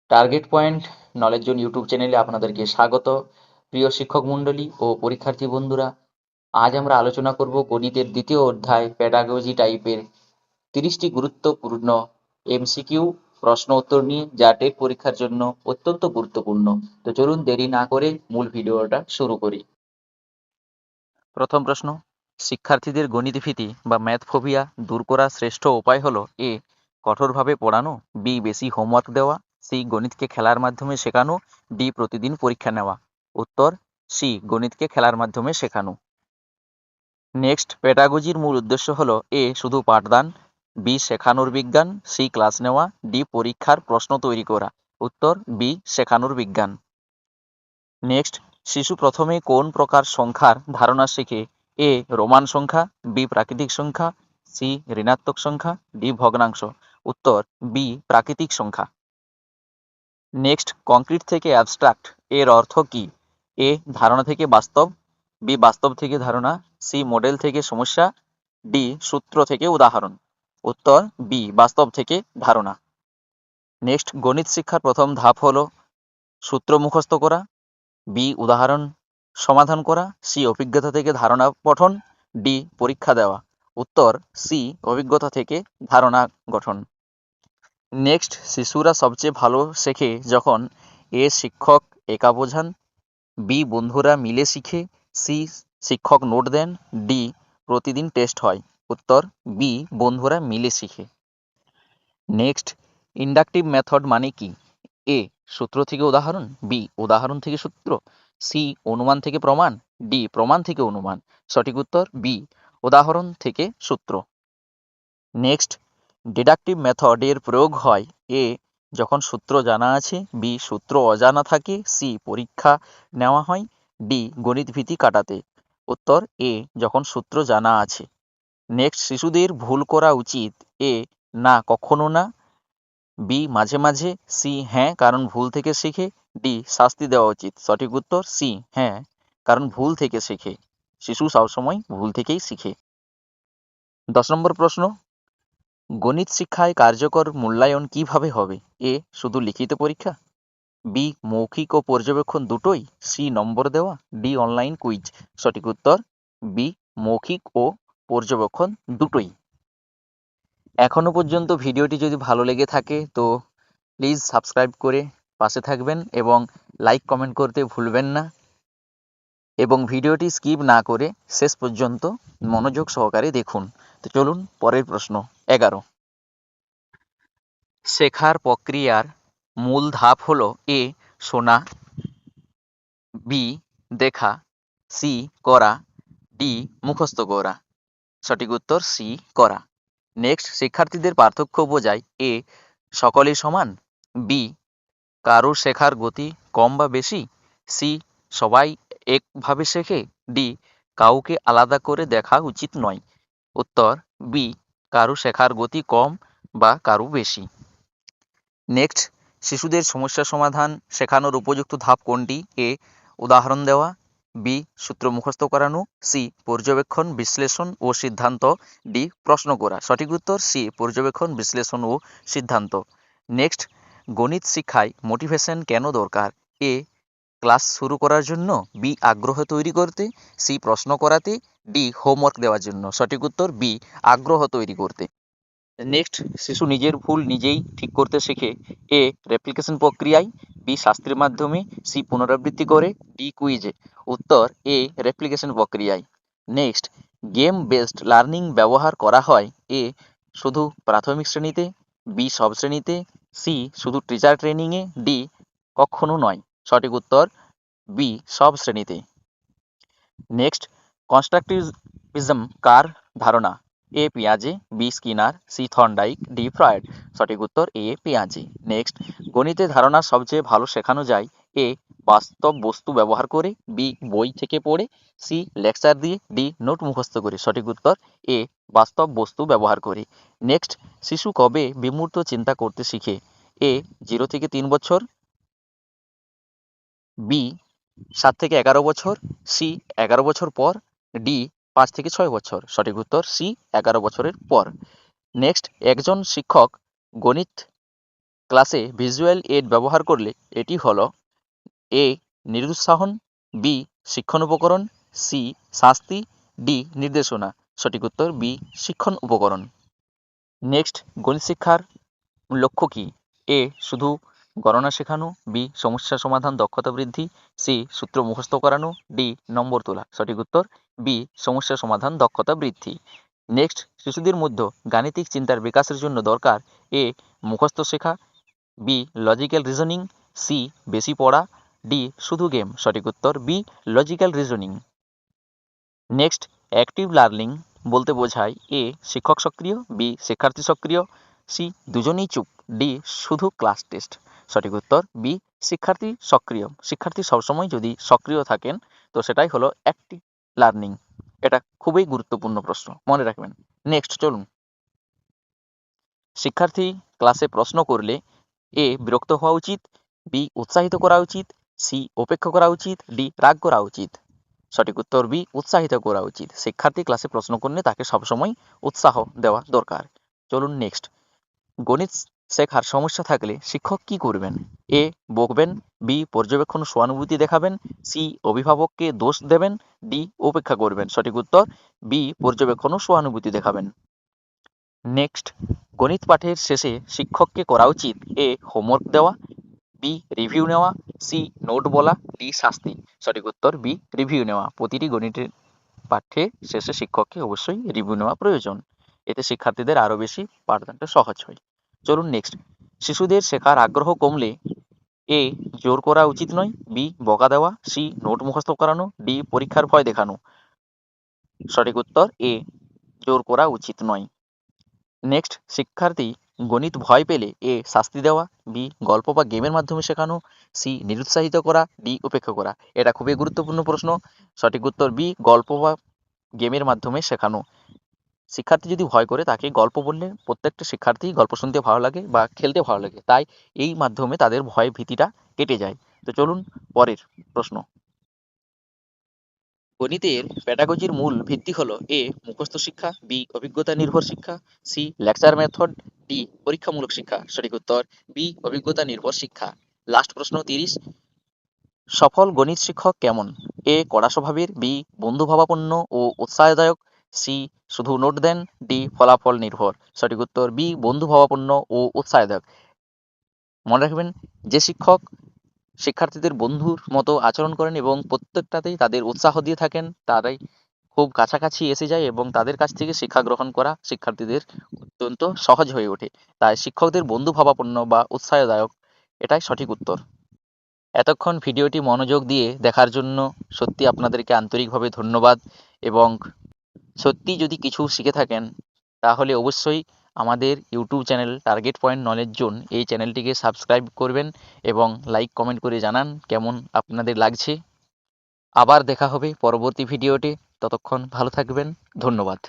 Target point knowledge zone YouTube চ্যানেলে আপনাদেরকে স্বাগত। প্রিয় শিক্ষক মণ্ডলী ও পরীক্ষার্থী বন্ধুরা, আজ আমরা আলোচনা করব গণিতের দ্বিতীয় অধ্যায় প্যাডাগজি টাইপের 30টি গুরুত্বপূর্ণ এমসিকিউ প্রশ্ন উত্তর নিয়ে, যা টেট পরীক্ষার জন্য অত্যন্ত গুরুত্বপূর্ণ। তো চলুন দেরি না করে মূল ভিডিওটা শুরু করি। প্রথম প্রশ্ন, শিক্ষার্থীদের গণিত ভীতি বা ম্যাথ ফোবিয়া দূর করার শ্রেষ্ঠ উপায় হলো: এ, কঠোরভাবে পড়ানো; বি, বেশি হোমওয়ার্ক দেওয়া; সি, গণিতকে খেলার মাধ্যমে শেখানো; ডি, প্রতিদিন পরীক্ষা নেওয়া। উত্তর সি, গণিতকে খেলার মাধ্যমে শেখানো। নেক্সট, পেডাগজির মূল উদ্দেশ্য হলো: এ, শুধু পাঠদান; বি, শেখানোর বিজ্ঞান; সি, ক্লাস নেওয়া; ডি, পরীক্ষার প্রশ্ন তৈরি করা। উত্তর বি, শেখানোর বিজ্ঞান। নেক্সট, শিশু প্রথমে কোন প্রকার সংখ্যার ধারণা শেখে? এ, রোমান সংখ্যা; বি, প্রাকৃতিক সংখ্যা; সি, ঋণাত্মক সংখ্যা; ডি, ভগ্নাংশ। উত্তর বি, প্রাকৃতিক সংখ্যা। নেক্সট, কংক্রিট থেকে অ্যাবস্ট্রাক্ট এর অর্থ কি? এ, ধারণা থেকে বাস্তব; বি, বাস্তব থেকে ধারণা; সি, মডেল থেকে সমস্যা; ডি, সূত্র থেকে উদাহরণ। উত্তর বি, বাস্তব থেকে ধারণা। নেক্সট, গণিত শিক্ষার প্রথম ধাপ হলো: সূত্র মুখস্থ করা; বি, উদাহরণ সমাধান করা; সি, অভিজ্ঞতা থেকে ধারণা পঠন; ডি, পরীক্ষা দেওয়া। উত্তর সি, অভিজ্ঞতা থেকে ধারণা গঠন। নেক্সট, শিশুরা সবচেয়ে ভালো শেখে যখন: এ, শিক্ষক একা বোঝান; বি, বন্ধুরা মিলে শিখে; সি, শিক্ষক নোট দেন; ডি, প্রতিদিন টেস্ট হয়। উত্তর বি, বন্ধুরা মিলে শিখে। নেক্সট, ইন্ডাকটিভ মেথড মানে কি? এ, সূত্র থেকে উদাহরণ; বি, উদাহরণ থেকে সূত্র; সি, অনুমান থেকে প্রমাণ; ডি, প্রমাণ থেকে অনুমান। সঠিক উত্তর বি, উদাহরণ থেকে সূত্র। নেক্সট, ডিডাকটিভ মেথড এর প্রয়োগ হয়: এ, যখন সূত্র জানা আছে; বি, সূত্র অজানা থাকে; সি, পরীক্ষা নেওয়া হয়; ডি, গণিত ভীতি কাটাতে। উত্তর এ, যখন সূত্র জানা আছে। নেক্সট, শিশুদের ভুল করা উচিত: এ, না, কখনো না; বি, মাঝে মাঝে; সি, হ্যাঁ, কারণ ভুল থেকে শেখে; ডি, শাস্তি দেওয়া উচিত। সঠিক উত্তর সি, হ্যাঁ, কারণ ভুল থেকে শেখে। শিশু সবসময় ভুল থেকেই শিখে। 10 নম্বর প্রশ্ন, গণিত শিক্ষায় কার্যকর মূল্যায়ন কিভাবে হবে? এ, শুধু লিখিত পরীক্ষা; বি, মৌখিক ও পর্যবেক্ষণ দুটোই; সি, নম্বর দেওয়া; ডি, অনলাইন কুইজ। সঠিক উত্তর বি, মৌখিক ও পর্যবেক্ষণ দুটোই। এখনো পর্যন্ত ভিডিওটি যদি ভালো লেগে থাকে তো প্লিজ সাবস্ক্রাইব করে পাশে থাকবেন এবং লাইক কমেন্ট করতে ভুলবেন না, এবং ভিডিওটি স্কিপ না করে শেষ পর্যন্ত মনোযোগ সহকারে দেখুন। তো চলুন পরের প্রশ্ন 11, শেখার প্রক্রিয়ার মূল ধাপ হলো: এ, শোনা; বি, দেখা; সি, করা; ডি, মুখস্থ করা। সঠিক উত্তর সি, করা। নেক্সট, শিক্ষার্থীদের পার্থক্য বোঝায়: এ, সকলেই সমান; বি, কারোর শেখার গতি কম বা বেশি; সি, সবাই একভাবে শেখে; ডি, কাউকে আলাদা করে দেখা উচিত নয়। উত্তর বি, কারো শেখার গতি কম বা কারো বেশি। নেক্সট, শিশুদের সমস্যা সমাধান শেখানোর উপযুক্ত ধাপ কোনটি? এ, উদাহরণ দেওয়া; বি, সূত্র মুখস্থ করানো; সি, পর্যবেক্ষণ বিশ্লেষণ ও সিদ্ধান্ত; ডি, প্রশ্ন করা। সঠিক উত্তর সি, পর্যবেক্ষণ বিশ্লেষণ ও সিদ্ধান্ত। নেক্সট, গণিত শিক্ষায় মোটিভেশন কেন দরকার? এ, ক্লাস শুরু করার জন্য; বি, আগ্রহ তৈরি করতে; সি, প্রশ্ন করাতে; ডি, হোমওয়ার্ক দেওয়ার জন্য। সঠিক উত্তর বি, আগ্রহ তৈরি করতে। নেক্সট, শিশু নিজের ভুল নিজেই ঠিক করতে শেখে: এ, রেপ্লিকেশন প্রক্রিয়ায়; বি, শাস্ত্রের মাধ্যমে; সি, পুনরাবৃত্তি করে; ডি, কুইজে। উত্তর এ, রেপ্লিকেশন প্রক্রিয়ায়। নেক্সট, গেম বেসড লার্নিং ব্যবহার করা হয়: এ, শুধু প্রাথমিক শ্রেণীতে; বি, সব শ্রেণীতে; সি, শুধু টিচার ট্রেনিংয়ে; ডি, কখনো নয়। সঠিক উত্তর বি, সব শ্রেণীতে। নেক্সট, কনস্ট্রাকটিভিজম কার ধারণা? এ, পিয়াজে; B, Skinner; C, Thorndike; D, Freud. সঠিক উত্তর এ, পিয়াজে। নেক্সট, গণিতের ধারণা সবচেয়ে ভালো শেখানো যায়: এ, বাস্তব বস্তু ব্যবহার করে; বি, বই থেকে পড়ে; সি, লেকচার দিয়ে; ডি, নোট মুখস্থ করে। সঠিক উত্তর এ, বাস্তব বস্তু ব্যবহার করে। নেক্সট, শিশু কবে বিমূর্ত চিন্তা করতে শিখে? এ, 0 থেকে 3 বছর; বি, 7 থেকে 11 বছর; সি, 11 বছর পর; ডি, 5 থেকে 6 বছর। সঠিক উত্তর সি, 11 বছরের পর। নেক্সট, একজন শিক্ষক গণিত ক্লাসে ভিজুয়াল এড ব্যবহার করলে এটি হলো এ নিরুৎসাহন, বি শিক্ষণ উপকরণ, সি শাস্তি, ডি নির্দেশনা। সঠিক উত্তর বি শিক্ষণ উপকরণ। নেক্সট, গণিত শিক্ষার লক্ষ্য কী? এ শুধু গণনা শেখানো, বি সমস্যা সমাধান দক্ষতা বৃদ্ধি, সি সূত্র মুখস্থ করানো, ডি নম্বর তোলা। সঠিক উত্তর বি সমস্যা সমাধান দক্ষতা বৃদ্ধি। নেক্সট, শিশুদের মধ্যে গাণিতিক চিন্তার বিকাশের জন্য দরকার এ মুখস্থ শেখা, বি লজিক্যাল রিজনিং, সি বেশি পড়া, ডি শুধু গেম। সঠিক উত্তর be logical reasoning. Next, active learning বলতে বোঝায় এ শিক্ষক সক্রিয়, বি শিক্ষার্থী সক্রিয়, সি দুজনেই চুপ, ডি শুধু ক্লাস টেস্ট। সঠিক উত্তর বি শিক্ষার্থী সক্রিয়। শিক্ষার্থী সবসময় যদি সক্রিয় থাকেন তো সেটাই হলো অ্যাক্টিভ লার্নিং। এটা খুবই গুরুত্বপূর্ণ প্রশ্ন, মনে রাখবেন। নেক্সট চলুন, শিক্ষার্থী ক্লাসে প্রশ্ন করলে এ বিরক্ত হওয়া উচিত, বি উৎসাহিত করা উচিত, সি উপেক্ষা করা উচিত, ডি রাগ করা উচিত। সঠিক উত্তর বি উৎসাহিত করা উচিত। শিক্ষার্থী ক্লাসে প্রশ্ন করলে তাকে সবসময় উৎসাহ দেওয়া দরকার। চলুন নেক্সট, গণিত শেখার সমস্যা থাকলে শিক্ষক কি করবেন? এ বকবেন, বি পর্যবেক্ষণ সহানুভূতি দেখাবেন, সি অভিভাবককে দোষ দেবেন, ডি উপেক্ষা করবেন। সঠিক উত্তর বি পর্যবেক্ষণ ও সহানুভূতি দেখাবেন। নেক্সট, গণিত পাঠের শেষে শিক্ষককে করা উচিত এ হোমওয়ার্ক দেওয়া, বি রিভিউ নেওয়া, সি নোট বলা, ডি শাস্তি। সঠিক উত্তর বি রিভিউ নেওয়া। প্রতিটি গণিতের পাঠ্যে শেষে শিক্ষককে অবশ্যই রিভিউ নেওয়া প্রয়োজন। এতে শিক্ষার্থীদের আরও বেশি পাঠদানটা সহজ হয়। চলুন নেক্সট, শিশুদের শেখার আগ্রহ কমলে এ জোর করা উচিত নয়, বি বকা দেওয়া, সি নোট মুখস্থ করানো, ডি পরীক্ষার ভয় দেখানো। সঠিক উত্তর এ জোর করা উচিত নয়। নেক্সট, শিক্ষার্থী গণিত ভয় পেলে এ শাস্তি দেওয়া, বি গল্প বা গেমের মাধ্যমে শেখানো, সি নিরুৎসাহিত করা, ডি উপেক্ষা করা। এটা খুবই গুরুত্বপূর্ণ প্রশ্ন। সঠিক উত্তর বি গল্প বা গেমের মাধ্যমে শেখানো। শিক্ষার্থী যদি ভয় করে তাকে গল্প বললে প্রত্যেকটা শিক্ষার্থী গল্প শুনতে ভালো লাগে বা খেলতে ভালো লাগে, তাই এই মাধ্যমে তাদের ভয় ভীতিটা কেটে যায়। তো চলুন পরের প্রশ্ন, গণিতের প্যাডাগজির মূল ভিত্তি হলো এ মুখস্থ শিক্ষা, বি অভিজ্ঞতা নির্ভর শিক্ষা, সি লেকচার মেথড, ডি পরীক্ষামূলক শিক্ষা। সঠিক উত্তর বি অভিজ্ঞতা নির্ভর শিক্ষা। লাস্ট প্রশ্ন 30, সফল গণিত শিক্ষক কেমন? এ কড়া স্বভাবের, বি বন্ধুভাবাপন্ন ও উৎসাহদায়ক, সি শুধু নোট দেন, ডি ফলাফল নির্ভর। সঠিক উত্তর বি বন্ধুভাবাপন্ন ও উৎসাহদায়ক। মনে রাখবেন, যে শিক্ষক শিক্ষার্থীদের বন্ধুর মতো আচরণ করেন এবং প্রত্যেকটাতেই তাদের উৎসাহ দিয়ে থাকেন, তারাই খুব কাছাকাছি এসে যায় এবং তাদের কাছ থেকে শিক্ষা গ্রহণ করা শিক্ষার্থীদের অত্যন্ত সহজ হয়ে ওঠে। তাই শিক্ষকদের বন্ধুভাবাপন্ন বা উৎসাহদায়ক এটাই সঠিক উত্তর। এতক্ষণ ভিডিওটি মনোযোগ দিয়ে দেখার জন্য সত্যি আপনাদেরকে আন্তরিকভাবে ধন্যবাদ। এবং সত্যি যদি কিছু শিখে থাকেন তাহলে অবশ্যই আমাদের YouTube channel target point knowledge zone এই চ্যানেলটিকে সাবস্ক্রাইব করবেন এবং লাইক কমেন্ট করে জানান কেমন আপনাদের লাগছে। আবার দেখা হবে পরবর্তী ভিডিওতে, ততক্ষণ ভালো থাকবেন, ধন্যবাদ।